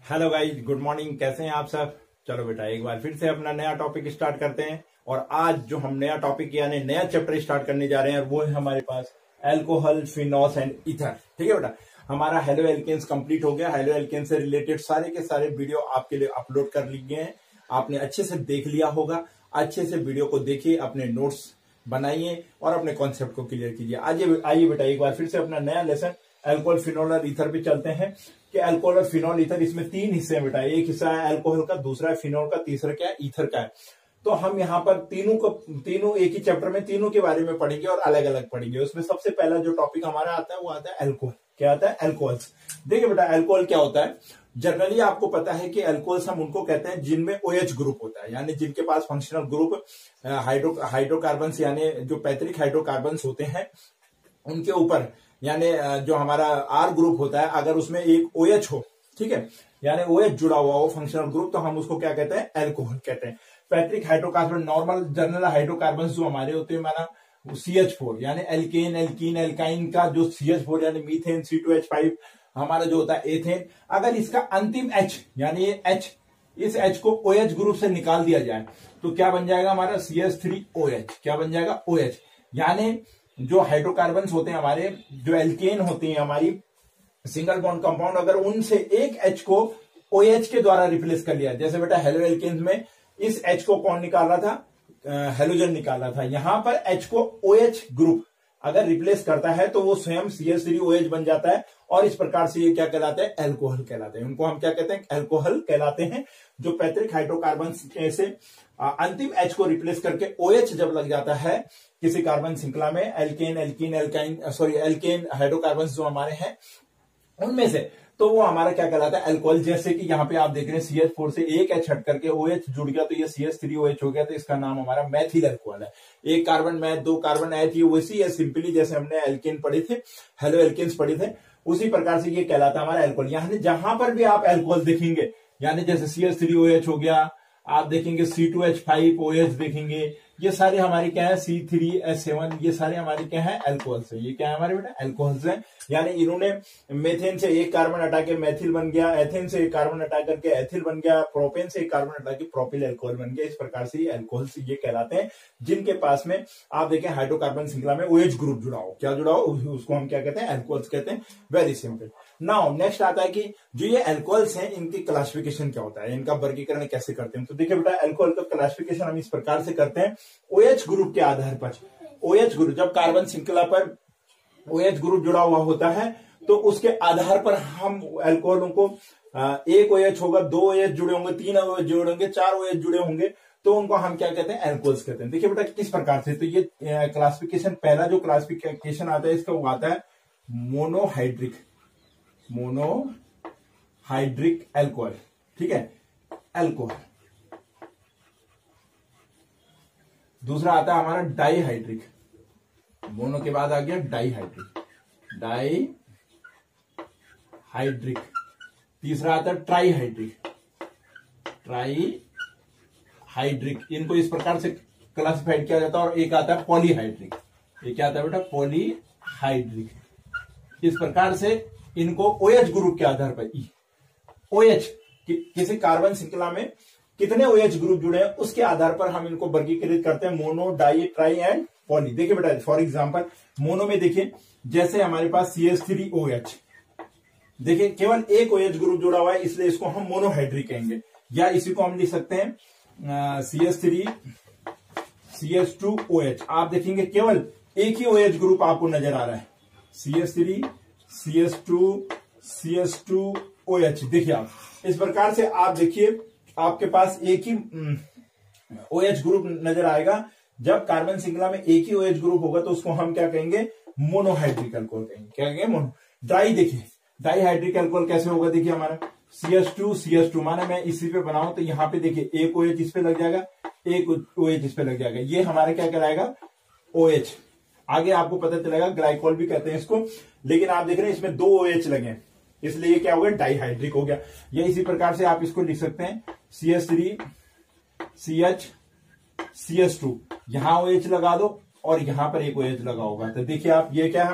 Hello guys, good morning. कैसे हैं आप सब? चलो बेटा, एक बार फिर से अपना नया टॉपिक स्टार्ट करते हैं। और आज जो हम नया टॉपिक यानी नया चैप्टर स्टार्ट करने जा रहे हैं वो है हमारे पास अल्कोहल, फिनॉल्स एंड ईथर। ठीक है बेटा, हमारा हेलो एल्केन्स कंप्लीट हो गया। हेलो एल्केन्स से रिलेटेड सारे के सारे वीडियो आपके लिए अपलोड कर लिए हैं। आपने अच्छे से देख लिया होगा। अच्छे से वीडियो को देखिए, अपने नोट्स बनाइए और अपने कॉन्सेप्ट को क्लियर कीजिए। आइए बेटा, एक बार फिर से अपना नया लेसन अल्कोहल, फिनॉल और ईथर पे चलते हैं कि अल्कोहल और फिनॉल, ईथर, इसमें तीन हिस्से हैं बेटा। एक हिस्सा है अल्कोहल का, दूसरा है फिनॉल का, तीसरा क्या है? ईथर का है। तो हम यहाँ पर तीनों एक ही चैप्टर में तीनों के बारे में पढ़ेंगे और अलग अलग पढ़ेंगे। उसमें सबसे पहला जो टॉपिक हमारा आता है वो आता है अल्कोहल। क्या आता है? अल्कोहल्स। देखिए बेटा, अल्कोहल क्या होता है? जनरली आपको पता है कि अल्कोहल्स हम उनको कहते हैं जिनमें OH ग्रुप होता है, यानी जिनके पास फंक्शनल ग्रुप हाइड्रोकार्बन्स यानी जो पैतृक हाइड्रोकार्बन्स होते हैं उनके ऊपर, यानी जो हमारा R ग्रुप होता है, अगर उसमें एक OH हो, ठीक है, यानी OH जुड़ा हुआ हो फंक्शनल ग्रुप, तो हम उसको क्या कहते हैं? अल्कोहल कहते हैं। पैतृक हाइड्रोकार्बन, नॉर्मल जनरल हाइड्रोकार्बन जो हमारे होते हैं, माना CH4 यानी एल्केन, एल्कीन, एल्काइन का जो CH4 यानी मीथेन, C2H5 हमारा जो होता है एथेन, अगर इसका अंतिम H यानी ये H, इस H को OH ग्रुप से निकाल दिया जाए तो क्या बन जाएगा? हमारा CH3OH। क्या बन जाएगा? OH। यानी जो हाइड्रोकार्बन्स होते हैं हमारे, जो एल्केन होती है हमारी सिंगल बॉन्ड कंपाउंड, अगर उनसे एक H को OH के द्वारा रिप्लेस कर लिया, जैसे बेटा हेलो एल्केन्स में इस H को कौन निकाल रहा था? हेलोजन निकाल रहा था। यहां पर H को OH ग्रुप अगर रिप्लेस करता है तो वो स्वयं CH3OH बन जाता है और इस प्रकार से ये क्या कहलाते हैं? अल्कोहल कहलाते हैं। उनको हम क्या कहते हैं? अल्कोहल कहलाते हैं। जो पैतृक हाइड्रोकार्बन से अंतिम H को रिप्लेस करके OH जब लग जाता है किसी कार्बन श्रृंखला में, एल्केन, एल्कीन, एल्केन हाइड्रोकार्बन जो हमारे हैं उनमें से, तो वो हमारा क्या कहलाता है? अल्कोहल। जैसे कि यहाँ पे आप देख रहे हैं CH4 से एक H हट करके OH जुड़ गया तो ये CH3OH हो गया, तो इसका नाम हमारा मैथिल अल्कोहल है। एक कार्बन मैथ, दो कार्बन ऐथ, ये वैसी है सिंपली जैसे हमने एल्केन पढ़े थे, हेलो एल्केन्स पढ़े थे, उसी प्रकार से ये कहलाता है हमारा अल्कोहल। यानी जहां पर भी आप अल्कोहल देखेंगे, यानी जैसे CH3OH हो गया, आप देखेंगे C2H5OH देखेंगे, ये सारे हमारे क्या है? C3H7, ये सारे हमारे क्या है? अल्कोहल्स है। ये क्या है हमारे बेटा? अल्कोहल्स है। यानी इन्होंने मेथेन से एक कार्बन हटा के मैथिल बन गया, एथेन से एक कार्बन हटा करके एथिल बन गया, प्रोपेन से एक कार्बन हटा के प्रोपिल अल्कोहल बन गया। इस प्रकार से ये अल्कोहल्स ये कहलाते हैं जिनके पास में आप देखें हाइड्रोकार्बन श्रृंखला में OH ग्रुप जुड़ा हो। क्या जुड़ा हो? उसको हम क्या कहते हैं? अल्कोहल्स कहते हैं। Very simple. नाउ नेक्स्ट आता है कि जो ये अल्कोहल्स हैं इनकी क्लासिफिकेशन क्या होता है, इनका वर्गीकरण कैसे करते हैं। तो देखिए बेटा, अल्कोहल का क्लासिफिकेशन हम इस प्रकार से करते हैं OH ग्रुप के आधार पर। OH ग्रुप, जब कार्बन श्रृंखला पर OH ग्रुप जुड़ा हुआ होता है तो उसके आधार पर हम अल्कोहलों को एक OH होगा, दो OH जुड़े होंगे, तीन OH जुड़े होंगे, चार OH जुड़े होंगे, तो उनको हम क्या कहते हैं? अल्कोहल्स कहते हैं। देखिए बेटा किस प्रकार से, तो ये क्लासिफिकेशन, पहला जो क्लासिफिकेशन आता है इसका वो आता है मोनोहाइड्रिक अल्कोहल। ठीक है, अल्कोहल। दूसरा आता है हमारा डाईहाइड्रिक, मोनो के बाद आ गया डाईहाइड्रिक। तीसरा आता है ट्राईहाइड्रिक। इनको इस प्रकार से क्लासिफाइड किया जाता है। और एक आता है पॉलीहाइड्रिक। ये क्या आता है बेटा? पॉलीहाइड्रिक। इस प्रकार से इनको OH ग्रुप के आधार पर, OH किसी कार्बन श्रृंखला में कितने OH ग्रुप जुड़े हैं उसके आधार पर हम इनको वर्गीकृत करते हैं, mono, di, tri and poly. देखिए बेटा, फॉर एग्जांपल मोनो में देखिए, जैसे हमारे पास CH3OH, देखिए केवल एक OH ग्रुप जुड़ा हुआ है, इसलिए इसको हम मोनोहाइड्रिक कहेंगे। या इसी को हम लिख सकते हैं CH2OH। आप देखेंगे केवल एक ही OH ग्रुप आपको नजर आ रहा है, CH2OH। देखिए आप इस प्रकार से, आप देखिए आपके पास एक ही OH ग्रुप नजर आएगा। जब कार्बन श्रृंखला में एक ही OH ग्रुप होगा तो उसको हम क्या कहेंगे? मोनोहाइड्रिक अल्कोहल कहेंगे। क्या कहेंगे? मोनो। डाई, देखिए डाईहाइड्रिक अल्कोहल कैसे होगा? देखिए हमारा CH2 माना मैं इसी पे बनाऊं तो यहाँ पे देखिए एक OH इस पे लग जाएगा, एक OH इस पे लग जाएगा, ये हमारा क्या कहलाएगा? OH। आगे आपको पता चलेगा, ग्लाइकोल भी कहते हैं इसको, लेकिन आप देख रहे हैं इसमें दो OH लगे, इसलिए ये क्या हो गया? डाईहाइड्रिक हो गया। या इसी प्रकार से आप इसको लिख सकते हैं CH3CH CH2, यहां OH लगा दो और यहां पर एक OH लगा होगा, तो देखिए आप ये क्या है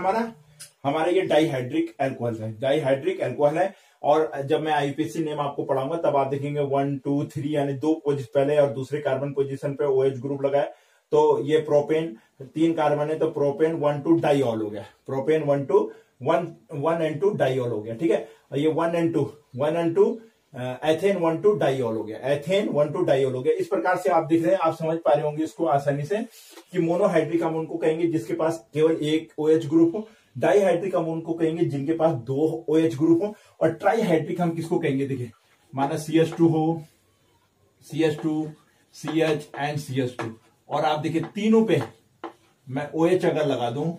हमारा ये डाईहाइड्रिक अल्कोहल है, डाईहाइड्रिक अल्कोहल है। और जब मैं आईपीएससी नेम आपको पढ़ाऊंगा तब आप देखेंगे 1 2 3 यानी दो पोजिशन पहले और दूसरे कार्बन पोजीशन पे OH ग्रुप लगा है। तो ये प्रोपेन 3 कार्बन है तो प्रोपेन 1,2 डाइऑल हो गया, प्रोपेन 1 and 2 डाइऑल हो गया। ठीक है, और ये 1 and 2 एथेन 1,2 डाइऑल हो गया, एथेन 1,2 डाइऑल हो गया। इस प्रकार से आप दिख रहे हैं, आप समझ पा रहे होंगे इसको आसानी से कि मोनोहाइड्रिक अमोन को कहेंगे जिसके पास केवल एक OH ग्रुप हो, डाईहाइड्रिक अमोन को कहेंगे जिनके पास 2 OH ग्रुप हो, और ट्राईहाइड्रिक हम किसको कहेंगे, देखिए माना CH2 हो, CH2 CH एंड CH2, और आप देखिए तीनों पे मैं OH अगर लगा दूं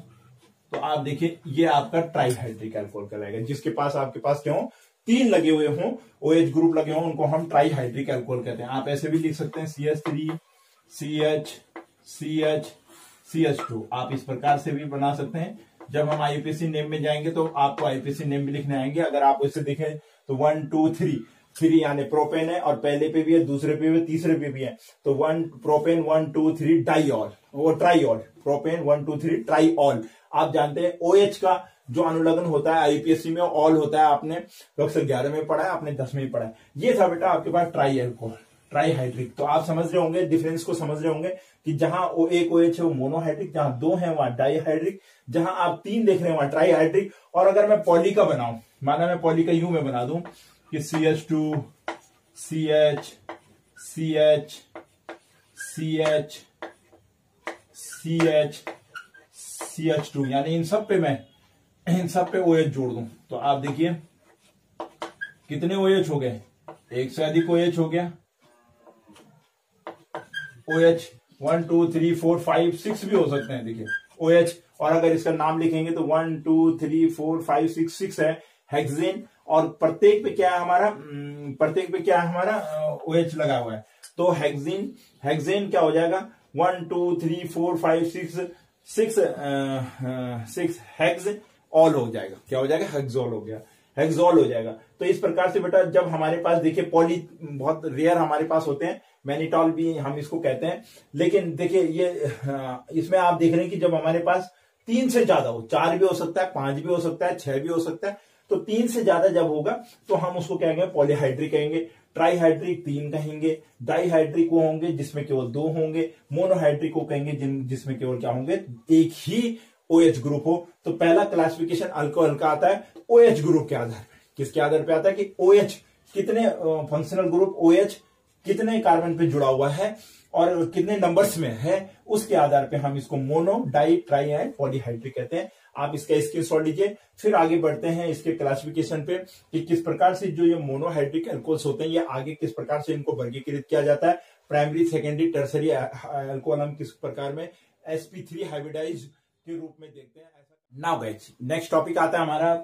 तो आप देखिए ये आपका ट्राईहाइड्रिक अल्कोहल कहलाएगा। जिसके पास आपके पास क्या हो, 3 लगे हुए हों, OH ग्रुप लगे हों, उनको हम ट्राईहाइड्रिक अल्कोहल कहते हैं। आप ऐसे भी लिख सकते हैं CH3 CH CH CH2, आप इस प्रकार से भी बना सकते हैं। जब हम आईपीएससी नेम में जाएंगे तो आपको आईपीएससी नेम भी लिखने आएंगे। अगर आप इसे देखें तो 1 2 3 यानी प्रोपेन है, और पहले पे भी है, दूसरे पे भी, तीसरे पे भी है, तो प्रोपेन 1 2 3 डाइऑल, वो ट्राइऑल, प्रोपेन 1 2 3 ट्राइऑल। आप जानते हैं OH का जो अनुलग्न होता है आईपीएससी में ऑल होता है, आपने कक्षा 11 में पढ़ा है, आपने 10 में पढ़ा है। ये था बेटा आपके पास ट्राई अल्कोहल, ट्राईहाइड्रिक। तो आप समझ रहे होंगे डिफरेंस को, समझ रहे होंगे कि जहां एक OH है वो मोनोहाइड्रिक, जहां 2 है वहां डाईहाइड्रिक, जहां आप 3 देख रहे हैं वहां ट्राईहाइड्रिक। और अगर मैं पॉली का बनाऊं, माना मैं पॉली का यूं में बना दूं कि CH2 CH CH CH CH CH2 यानी इन सब पे OH जोड़ दूं तो आप देखिए कितने OH हो गए, एक से अधिक OH हो गया। OH 1 2 3 4 5 6 भी हो सकते हैं, देखिए OH। और अगर इसका नाम लिखेंगे तो 1 2 3 4 5 6 है हेक्सेन, और प्रत्येक पे क्या है हमारा OH लगा हुआ है। तो हेक्सेन क्या हो जाएगा, 1 2 3 4 5 6 हेक्स ऑल हो जाएगा। क्या हो जाएगा, हेक्सॉल हो गया, हेक्सॉल हो जाएगा। तो इस प्रकार से बेटा जब हमारे पास देखिए पॉली बहुत रेयर हमारे पास होते हैं, मैनिटॉल भी हम इसको कहते हैं, लेकिन देखिए ये इसमें आप देख रहे हैं कि जब हमारे पास 3 से ज्यादा हो, 4 भी हो सकता है, 5 भी हो सकता है, 6 भी हो सकता है, तो 3 से ज्यादा जब होगा तो हम उसको कहेंगे पॉलीहाइड्रिक कहेंगे, ट्राईहाइड्रिक 3 कहेंगे, डाईहाइड्रिक वो होंगे जिसमें केवल 2 होंगे, मोनोहाइड्रिक को कहेंगे जिसमें केवल क्या होंगे, एक ही OH ग्रुप हो। तो पहला क्लासिफिकेशन अल्कोहल का आता है OH ग्रुप के आधार पर। किसके आधार पर आता है कि OH कितने फंक्शनल ग्रुप OH कितने कार्बन पे जुड़ा हुआ है और कितने नंबर्स में है, उसके आधार पे हम इसको mono, di, tri and polyhydric कहते हैं। आप इसका स्क्रीनशॉट लीजिए, फिर आगे बढ़ते हैं इसके क्लासिफिकेशन पे कि किस प्रकार से जो ये मोनोहाइड्रिक अल्कोहल्स होते हैं ये आगे किस प्रकार से इनको वर्गीकृत किया जाता है। प्राइमरी, सेकेंडरी, टर्सरी अल्कोहल हम किस प्रकार में sp3 हाइब्रिडाइज के रूप में देखते हैं। नाउ गाइस नेक्स्ट टॉपिक आता है हमारा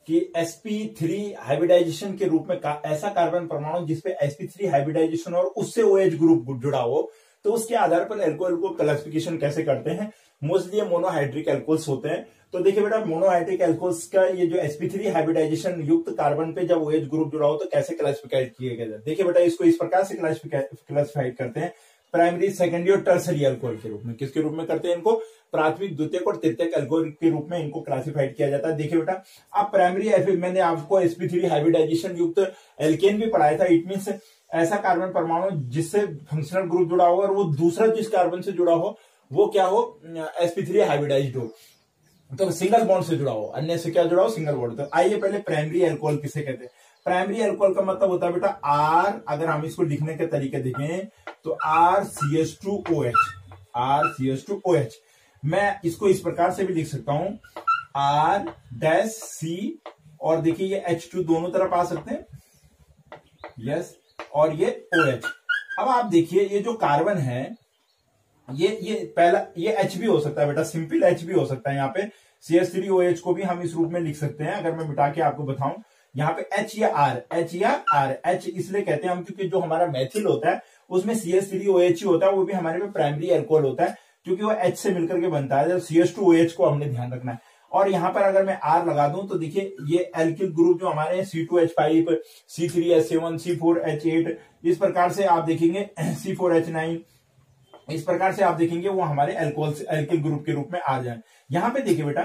कि sp3 हाइब्रिडाइजेशन के रूप में ऐसा कार्बन परमाणु जिसपे sp3 हाइब्रिडाइजेशन और उससे OH ग्रुप जुड़ा हो, तो उसके आधार पर अल्कोहल को क्लासिफिकेशन कैसे करते हैं। मोस्टली मोनोहाइड्रिक अल्कोहल्स होते हैं। तो देखिए बेटा मोनोहाइड्रिक अल्कोहल्स का ये जो sp3 हाइब्रिडाइजेशन युक्त कार्बन पे जब OH ग्रुप जुड़ा हो तो कैसे क्लासिफाइड किए गए। देखिए बेटा इसको इस प्रकार से क्लासिफाइड करते हैं प्राइमरी, सेकेंडरी और टर्सरी अल्कोहल के रूप में। किसके रूप में करते हैं इनको, प्राथमिक, द्वितीयक और तृतीयक अल्कोहल के रूप में इनको क्लासिफाइड किया जाता है। देखिए बेटा आप प्राइमरी, मैंने आपको sp3 हाइब्रिडाइजेशन युक्त एल्केन भी पढ़ाया था। इट मीन्स ऐसा कार्बन परमाणु जिससे फंक्शनल ग्रुप जुड़ा हो और वो दूसरा जिस कार्बन से जुड़ा हो वो क्या हो, sp3 हाइब्रिडाइज्ड हो, तो सिंगल बॉन्ड से जुड़ा हो, अन्य से क्या जुड़ा हो, सिंगल बॉन्ड। तो आइए पहले प्राइमरी अल्कोहल किसे कहते हैं। प्राइमरी अल्कोहल का मतलब होता है बेटा R, अगर हम इसको लिखने के तरीके देखें तो RCH2OH, RCH2OH। मैं इसको इस प्रकार से भी लिख सकता हूं R-C, और देखिए ये H2 दोनों तरफ आ सकते हैं, यस, और ये OH। अब आप देखिए ये जो कार्बन है ये पहला ये H भी हो सकता है बेटा, सिंपल H भी हो सकता है। यहाँ पे CH3OH को भी हम इस रूप में लिख सकते हैं। अगर मैं मिटा के आपको बताऊं यहाँ पे H या R, H इसलिए कहते हैं हम क्योंकि जो हमारा मैथिल होता है उसमें CH3OH ही होता है, वो भी हमारे में प्राइमरी अल्कोहल होता है क्योंकि वो H से मिलकर के बनता है। CH2OH को हमने ध्यान रखना है। और यहाँ पर अगर मैं R लगा दूं तो देखिए ये एल्किल ग्रुप जो हमारे C2H5, C3H7, C4H8, इस प्रकार से आप देखेंगे C4H9, इस प्रकार से आप देखेंगे वो हमारे एल्किल ग्रुप के रूप में आ जाए। यहाँ पे देखिए बेटा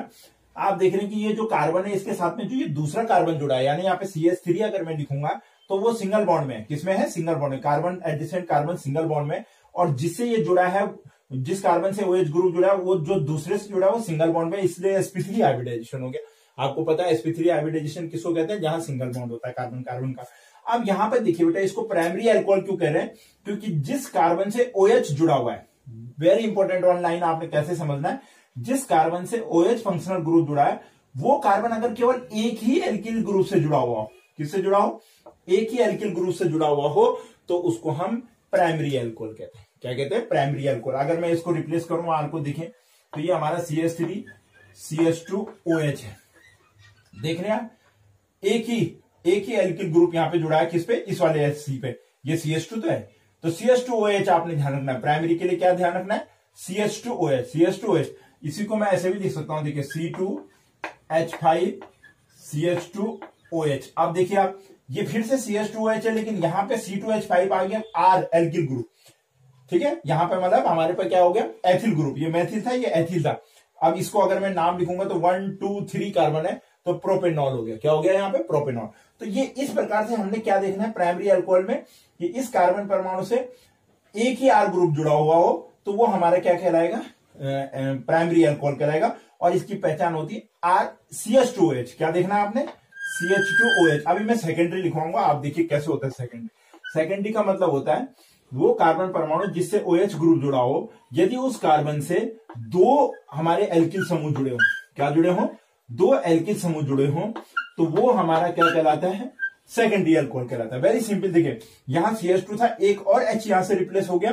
आप देख रहे हैं कि ये जो कार्बन है इसके साथ में जो ये दूसरा कार्बन जुड़ा है, यानी यहाँ पे CH3 अगर मैं लिखूंगा तो वो सिंगल बॉन्ड में है। किसमें है? सिंगल बॉन्ड में। Carbon adjacent carbon single bond में, और जिससे ये जुड़ा है, जिस कार्बन से OH ग्रुप जुड़ा है वो जो दूसरे से जुड़ा है वो सिंगल बॉन्ड में, इसलिए sp3 हाइब्रिडाइजेशन हो गया। आपको पता है sp3 हाइब्रिडाइजेशन किसको कहते हैं? जहां सिंगल बॉन्ड होता है कार्बन कार्बन का। अब यहाँ पे देखिए बेटा, इसको प्राइमरी अल्कोहल क्यों कह रहे हैं? क्योंकि जिस कार्बन से OH जुड़ा हुआ है, वेरी इंपॉर्टेंट वन लाइन आपने कैसे समझना है, जिस कार्बन से OH फंक्शनल ग्रुप जुड़ा है वो कार्बन अगर केवल एक ही एल्किल ग्रुप से जुड़ा हुआ हो, किससे जुड़ा हो? एक ही एल्किल ग्रुप से जुड़ा हुआ हो, तो उसको हम प्राइमरी अल्कोहल कहते हैं। क्या कहते हैं? Primary alcohol. अगर मैं इसको रिप्लेस करूं आर को, देखें तो ये हमारा CH3 CH2OH है। देख रहे हैं आप, एक ही एल्किल ग्रुप यहां पे जुड़ा है। किस पे? इस वाले HC पे। ये CH2 तो है, तो CH2OH आपने ध्यान रखना है। प्राइमरी के लिए क्या ध्यान रखना है? CH2OH। इसी को मैं ऐसे भी लिख सकता हूं, देखिए C2H5 CH2OH। अब देखिए आप, ये फिर से CH2OH है, लेकिन यहां पे C2H5 आ गया R एल्किल ग्रुप। ठीक है, यहां पे मतलब हमारे पे क्या हो गया? Ethyl group. ये मेथिल था, ये एथिल था। अब इसको अगर मैं नाम लिखूंगा तो 1 2 3 कार्बन है, तो प्रोपेनॉल हो गया। क्या हो गया यहाँ पे? प्रोपेनॉल। तो ये इस प्रकार से हमने क्या देखना है प्राइमरी अल्कोहल में, कि इस कार्बन परमाणु से एक ही R ग्रुप जुड़ा हुआ हो तो वो हमारा क्या कहलाएगा? प्राइमरी अल्कोहल कहलाएगा। और इसकी पहचान होती है CH2OH। क्या देखना है आपने? CH2OH। अभी मैं सेकेंडरी लिखवाऊंगा, आप देखिए कैसे होता है सेकेंडरी। सेकेंडरी का मतलब होता है वो कार्बन परमाणु जिससे OH ग्रुप जुड़ा हो, यदि उस कार्बन से दो हमारे एल्किल समूह जुड़े हो। क्या जुड़े हो? दो एल्किल समूह जुड़े हो, तो वो हमारा क्या कहलाता है? सेकेंडरी अल्कोहल कहलाता है। Very simple. देखिए यहां CH2 था, एक और H यहां से रिप्लेस हो गया,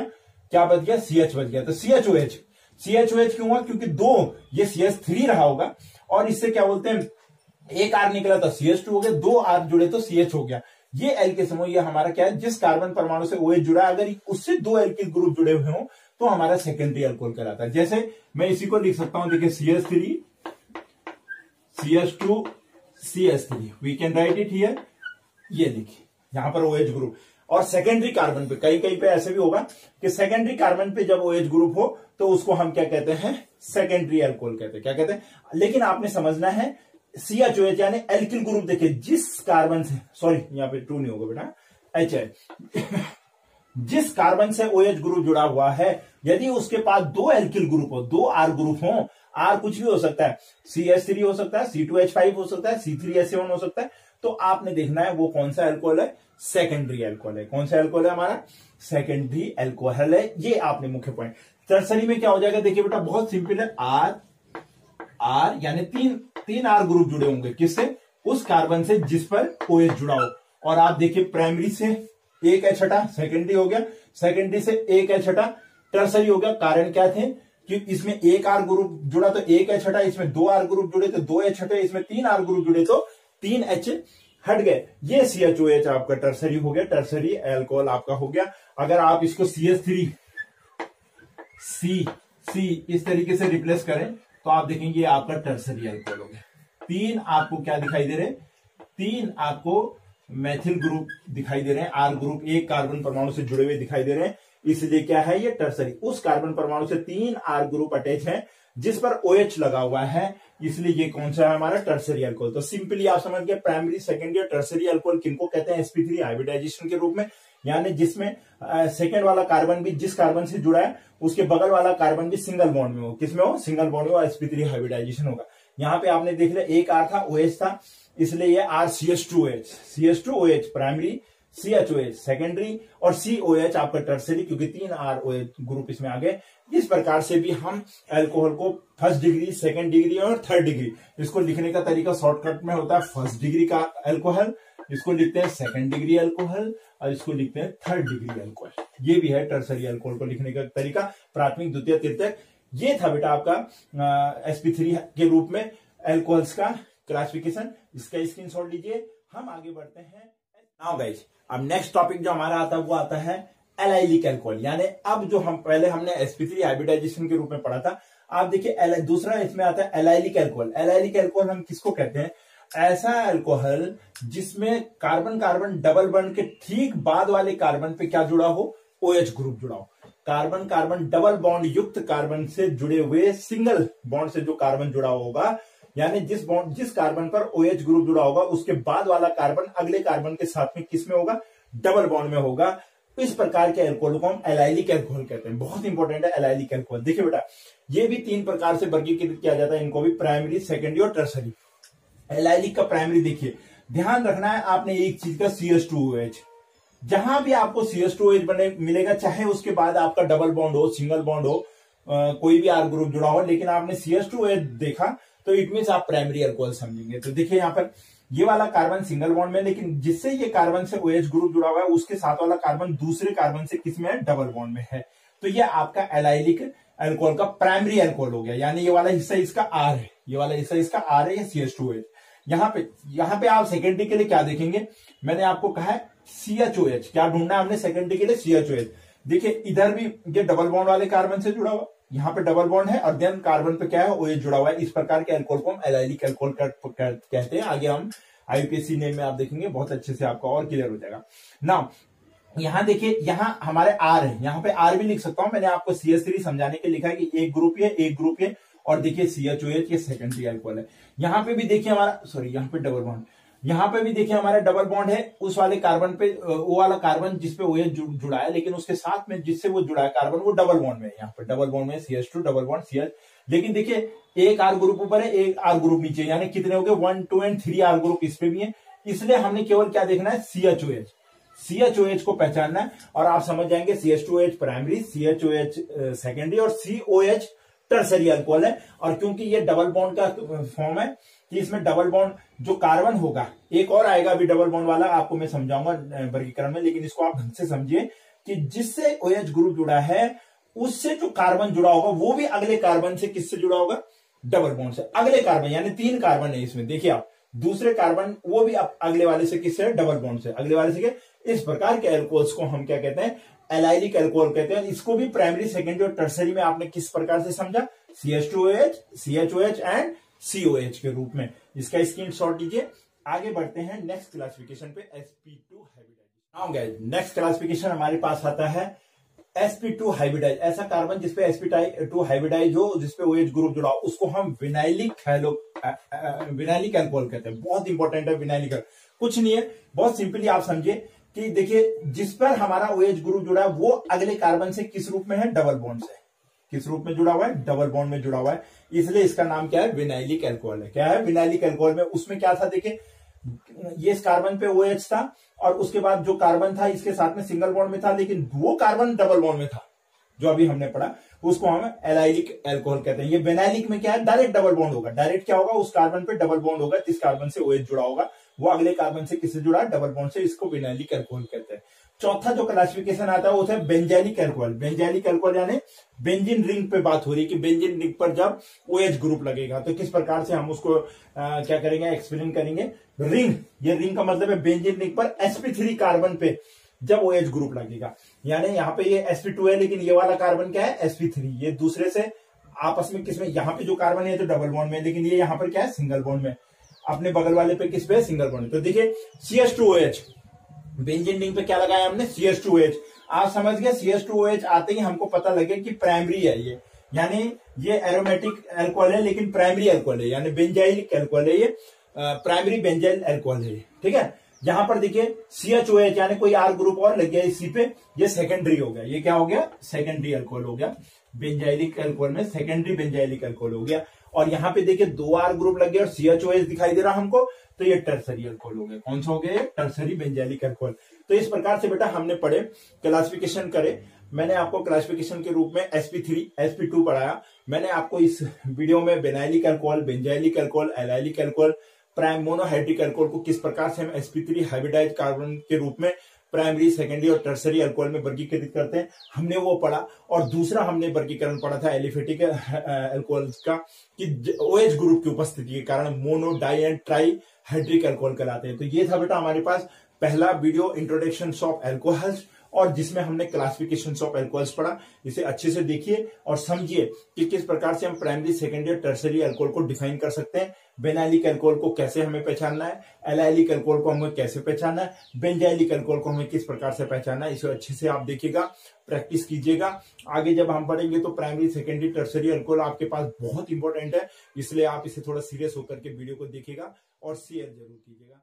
क्या बच गया? CH बच गया। तो CHOH। CHOH क्यों हुआ? क्योंकि दो ये CH3 रहा होगा, और इससे क्या बोलते हैं, एक R निकला तो CH2 हो गया, दो R जुड़े तो CH हो गया। ये एल्किल समूह, ये हमारा क्या है? जिस कार्बन परमाणु से OH जुड़ा है, अगर उससे दो एल्किल ग्रुप जुड़े हुए हो तो हमारा सेकेंडरी अल्कोहल कहलाता है। जैसे मैं इसी को लिख सकता हूं, देखिए CH3 CH2 CH3, we can write it here. ये देखिए यहां पर OH ग्रुप, और सेकेंडरी कार्बन पे कहीं कहीं पे ऐसे भी होगा कि सेकेंडरी कार्बन पे जब OH ग्रुप हो तो उसको हम क्या कहते हैं? सेकेंडरी अल्कोहल कहते हैं। क्या कहते हैं? लेकिन आपने समझना है CHOH यानी एल्किल ग्रुप। देखिए जिस कार्बन से, सॉरी यहाँ पे 2 नहीं होगा बेटा, H है जिस कार्बन से OH ग्रुप जुड़ा हुआ है, यदि उसके पास दो एल्किल ग्रुप हो, दो R ग्रुप हो, R कुछ भी हो सकता है, CH3 हो सकता है, C2H5 हो सकता है, C3SO1 हो सकता है, तो आपने देखना है वो कौन सा अल्कोहल है? सेकेंडरी अल्कोहल है। कौन सा अल्कोहल है हमारा? सेकेंडरी अल्कोहल है। ये आपने मुख्य पॉइंट। टर्सरी में क्या हो जाएगा? देखिए बेटा बहुत सिंपल है, R यानी तीन R ग्रुप जुड़े होंगे। किससे? उस कार्बन से जिस पर OH जुड़ा हो। और आप देखिए प्राइमरी से एक H हटा, सेकेंडरी हो गया, सेकेंडरी से एक H हटा, टर्सरी हो गया। कारण क्या थे? कि इसमें एक R ग्रुप जुड़ा तो एक H हटा, इसमें दो R ग्रुप जुड़े तो दो H हटे, इसमें तीन R ग्रुप जुड़े तो तीन H हट गए। ये CHOH आपका टर्सरी हो गया, टर्सरी अल्कोहल आपका हो गया। अगर आप इसको CH3 C इस तरीके से रिप्लेस करें तो आप देखेंगे आपका टर्सरी अल्कोहल हो गया। तीन आपको क्या दिखाई दे रहे हैं? तीन आपको मेथिल ग्रुप दिखाई दे रहे हैं, R ग्रुप एक कार्बन परमाणु से जुड़े हुए दिखाई दे रहे हैं, इसलिए क्या है ये टर्सरी। उस कार्बन परमाणु से तीन R ग्रुप अटैच है जिस पर OH लगा हुआ है, इसलिए ये कौन सा है हमारा? Tertiary alcohol. तो सिंपली आप समझ गए प्राइमरी, सेकेंडरी और टर्सरी अल्कोहल किनको कहते हैं? sp3 हाइब्रिडाइजेशन के रूप में, यानी जिसमें सेकेंड वाला कार्बन भी जिस कार्बन से जुड़ा है उसके बगल वाला कार्बन भी सिंगल बॉन्ड में हो। किसमें हो? सिंगल बॉन्ड में हो, sp3 हाइब्रिडाइजेशन होगा। यहाँ पे आपने देख लिया एक R था, OH था, इसलिए ये R CH2OH primary, CHOH secondary और COH आपका टर्सरी, क्योंकि तीन R OH ग्रुप इसमें आ गए। इस प्रकार से भी हम अल्कोहल को फर्स्ट डिग्री, सेकेंड डिग्री और थर्ड डिग्री, इसको लिखने का तरीका शॉर्टकट में होता है। फर्स्ट डिग्री का अल्कोहल, इसको लिखते हैं सेकेंड डिग्री अल्कोहल, और इसको लिखते हैं थर्ड डिग्री अल्कोहल। ये भी है टर्सरी अल्कोहल को लिखने का तरीका, प्राथमिक, द्वितीय, तृतीयक। ये था बेटा आपका sp3 के रूप में अल्कोहल्स का क्लासिफिकेशन। इसका स्क्रीनशॉट लीजिए, हम आगे बढ़ते हैं। नाउ गाइस, अब नेक्स्ट टॉपिक जो हमारा आता है वो आता है एलाइलिक अल्कोहल, यानी अब जो हम पहले हमने sp3 हाइब्रिडाइजेशन के रूप में पढ़ा था, आप देखिए दूसरा इसमें आता है एलाइलिक अल्कोहल। एलाइलिक अल्कोहल हम किसको कहते हैं? ऐसा अल्कोहल जिसमें कार्बन कार्बन डबल बॉन्ड के ठीक बाद वाले कार्बन पे क्या जुड़ा हो? OH ग्रुप जुड़ा हो। कार्बन कार्बन डबल बॉन्ड युक्त कार्बन से जुड़े हुए सिंगल बॉन्ड से जो कार्बन जुड़ा होगा यानी जिस कार्बन पर OH ग्रुप जुड़ा होगा उसके बाद वाला कार्बन अगले कार्बन के साथ में किस में होगा, डबल बॉन्ड में होगा। इस प्रकार के एल्कोहल को हम एलाइलिक एल्कोहल कहते हैं। बहुत इंपॉर्टेंट है एलाइलिक एल्कोहल। देखिए बेटा, ये भी 3 प्रकार से वर्गीकृत किया जाता है, इनको भी प्राइमरी, सेकेंडरी और टर्सरी। एलाइलिक का प्राइमरी देखिए, ध्यान रखना है आपने एक चीज का, CH2OH। जहां भी आपको CH2OH बने मिलेगा, चाहे उसके बाद आपका डबल बॉन्ड हो, सिंगल बॉन्ड हो, कोई भी R ग्रुप जुड़ा हो, लेकिन आपने CH2OH देखा तो इट मीन्स आप प्राइमरी अल्कोहल समझेंगे। तो देखिए यहाँ पर ये वाला कार्बन सिंगल बॉन्ड में, लेकिन जिससे ये कार्बन से OH ग्रुप जुड़ा हुआ है उसके साथ वाला कार्बन दूसरे कार्बन से किस में है, डबल बॉन्ड में है। तो ये आपका एलाइलिक अल्कोहल का प्राइमरी अल्कोहल हो गया। यानी ये वाला हिस्सा इसका R है, ये वाला हिस्सा इसका R है, ये CH2OH। यहाँ पे आप सेकेंडरी के लिए क्या देखेंगे, मैंने आपको कहा है CHOH। क्या ढूंढना है हमने सेकेंडरी के लिए, CHOH। देखिए इधर भी ये डबल बॉन्ड वाले कार्बन से जुड़ा हुआ, यहाँ पे डबल बॉन्ड है और देन कार्बन पे क्या है, OH जुड़ा हुआ है। इस प्रकार के अल्कोहल को हम एलाइलिक अल्कोहल कहते हैं। आगे हम IUPAC नेम में आप देखेंगे, बहुत अच्छे से आपका और क्लियर हो जाएगा ना। यहाँ देखिए, यहाँ हमारे R है, यहाँ पे R भी लिख सकता हूं, मैंने आपको CH3 समझाने के लिखा है कि एक ग्रुप ये और देखिए CHOH ये सेकेंडरी अल्कोहल है। यहाँ पे भी देखिए हमारा, सॉरी यहाँ पे डबल बॉन्ड, यहाँ पे भी देखिए हमारा डबल बॉन्ड है उस वाले कार्बन पे, वो वाला कार्बन जिसपे OH जुड़ा है, लेकिन उसके साथ में जिससे वो जुड़ा है कार्बन वो डबल बॉन्ड में है। यहाँ पे डबल बॉन्ड में CH2 डबल बॉन्ड CH, लेकिन देखिए एक R ग्रुप ऊपर है, एक R ग्रुप नीचे, यानी कितने हो गए, 1, 2 एंड 3 R ग्रुप इस पे भी है। इसलिए हमने केवल क्या देखना है, CHOH को पहचानना है और आप समझ जाएंगे CH2OH प्राइमरी, CHOH सेकेंडरी और COH टर्सरी अल्कोहल है। और क्योंकि ये डबल बॉन्ड का फॉर्म है कि इसमें डबल बॉन्ड जो कार्बन होगा, एक और आएगा अभी डबल बॉन्ड वाला, आपको मैं समझाऊंगा वर्गीकरण में, लेकिन इसको आप ढंग से समझिए कि जिससे OH ग्रुप जुड़ा है उससे जो कार्बन जुड़ा होगा वो भी अगले कार्बन से किससे जुड़ा होगा, डबल बॉन्ड से। अगले कार्बन यानी 3 कार्बन है इसमें, देखिए आप, दूसरे कार्बन वो भी अगले वाले से किससे, डबल बॉन्ड से, अगले वाले से। इस प्रकार के अल्कोहल्स को हम क्या कहते हैं, एलाइलिक अल्कोहल कहते हैं। इसको भी प्राइमरी, सेकेंडरी और टर्सरी में आपने किस प्रकार से समझा, CH2OH, CHOH एंड COH के रूप में। इसका स्क्रीनशॉट लीजिए। आगे बढ़ते हैं नेक्स्ट क्लासिफिकेशन पे, sp2 हाइब्रिडाइज। नेक्स्ट क्लासिफिकेशन हमारे पास आता है sp2 हाइब्रिडाइज। ऐसा कार्बन जिसपे sp2 हाइब्रिडाइज हो, जिसपे OH ग्रुप जुड़ा हो, उसको हम विनाइलिक अल्कोहल कहते हैं। बहुत इंपॉर्टेंट है विनाइलिक। कुछ नहीं है, बहुत सिंपली आप समझिए कि देखिए जिस पर हमारा OH ग्रुप जुड़ा है वो अगले कार्बन से किस रूप में है, डबल बॉन्ड से। किस रूप में जुड़ा हुआ है, डबल बॉन्ड में जुड़ा हुआ है, इसलिए इसका नाम क्या है, विनाइलिक अल्कोहल है। क्या है, विनाइलिक अल्कोहल में उसमें क्या था, देखिए ये इस कार्बन पे OH था और उसके बाद जो कार्बन था इसके साथ में सिंगल बॉन्ड में था, लेकिन वो कार्बन डबल बॉन्ड में था जो अभी हमने पढ़ा, उसको हम एलाइलिक अल्कोहल कहते हैं। ये विनाइलिक में क्या है, डायरेक्ट डबल बॉन्ड होगा। डायरेक्ट क्या होगा, उस कार्बन पे डबल बॉन्ड होगा, जिस कार्बन से OH जुड़ा होगा वो अगले कार्बन से किससे जुड़ा है, डबल बॉन्ड से। इसको विनाइलिक अल्कोहल कहते हैं। चौथा जो क्लासिफिकेशन आता है वो है बेंजाइलिक अल्कोहल। बेंजाइलिक अल्कोहल यानी बेंजीन रिंग पे बात हो रही है कि बेंजीन रिंग पर जब OH ग्रुप लगेगा तो किस प्रकार से हम उसको क्या करेंगे, एक्सप्लेन करेंगे। रिंग, ये रिंग का मतलब है बेंजीन रिंग पर sp3 कार्बन पे जब OH ग्रुप लगेगा, यानी यहाँ पे ये sp2 है लेकिन ये वाला कार्बन क्या है, sp3। ये दूसरे से आपस में किसमें, यहाँ पे जो कार्बन है तो डबल बॉन्ड में, लेकिन ये यहाँ पर क्या है, सिंगल बॉन्ड में। अपने बगल वाले पे किस पे, सिंगल बॉन्ड। तो देखिए CH2OH, बेंजीन रिंग पे क्या लगाया हमने, CH2OH। आप समझ गए, CH2OH आते ही हमको पता लगे कि प्राइमरी है ये, यानी ये एरोमेटिक अल्कोहल है लेकिन प्राइमरी अल्कोहल है, यानी बेंजाइलिक अल्कोहल है ये, प्राइमरी बेंजाइल अल्कोहल है। ठीक है, यहां पर देखिए CHOH यानी कोई R ग्रुप और लग गया इसी पे, ये सेकेंडरी हो गया। ये क्या हो गया, सेकेंडरी अल्कोहल हो गया। बेंजाइलिक अल्कोहल में सेकेंडरी बेंजाइलिक अल्कोहल हो गया। और यहाँ पे देखिए 2 R ग्रुप लग गया और CHOH दिखाई दे रहा हमको, तो ये टर्सरी अल्कोहल हो गया। कौन सा हो गया, टर्सरी बेंजाइलिक अल्कोहल। तो इस प्रकार से बेटा हमने पढ़े, क्लासिफिकेशन करे। मैंने आपको क्लासिफिकेशन के रूप में sp3 sp2 पढ़ाया। मैंने आपको इस वीडियो में vinylic alcohol, benzylic alcohol, allylic alcohol, prime monohydric alcohol को किस प्रकार से हम sp3 हाइब्रिडाइज कार्बन के रूप में प्राइमरी, सेकेंडरी और टर्सरी अल्कोहल में वर्गीकृत करते हैं, हमने वो पढ़ा। और दूसरा हमने वर्गीकरण पढ़ा था एलिफेटिक अल्कोहल्स का, कि OH ग्रुप की उपस्थिति के कारण mono, di and tri hydric alcohol कहलाते हैं। तो ये था बेटा हमारे पास पहला वीडियो, इंट्रोडक्शन ऑफ अल्कोहल्स। और जिसमें हमने क्लासिफिकेशन ऑफ अल्कोहल्स पढ़ा। इसे अच्छे से देखिए और समझिए कि किस प्रकार से हम प्राइमरी, सेकेंडरी और टर्सरी अल्कोहल को डिफाइन कर सकते हैं। बेनाइलिक अल्कोहल को कैसे हमें पहचानना है, एलाइलिक अल्कोहल को हमें कैसे पहचानना है, बेंजाइलिक अल्कोहल को हमें किस प्रकार से पहचानना है। इसे अच्छे से आप देखिएगा, प्रैक्टिस कीजिएगा। आगे जब हम पढ़ेंगे तो प्राइमरी, सेकेंडरी, टर्सरी अल्कोहल आपके पास बहुत इंपॉर्टेंट है, इसलिए आप इसे थोड़ा सीरियस होकर के वीडियो को देखिएगा और शेयर जरूर कीजिएगा।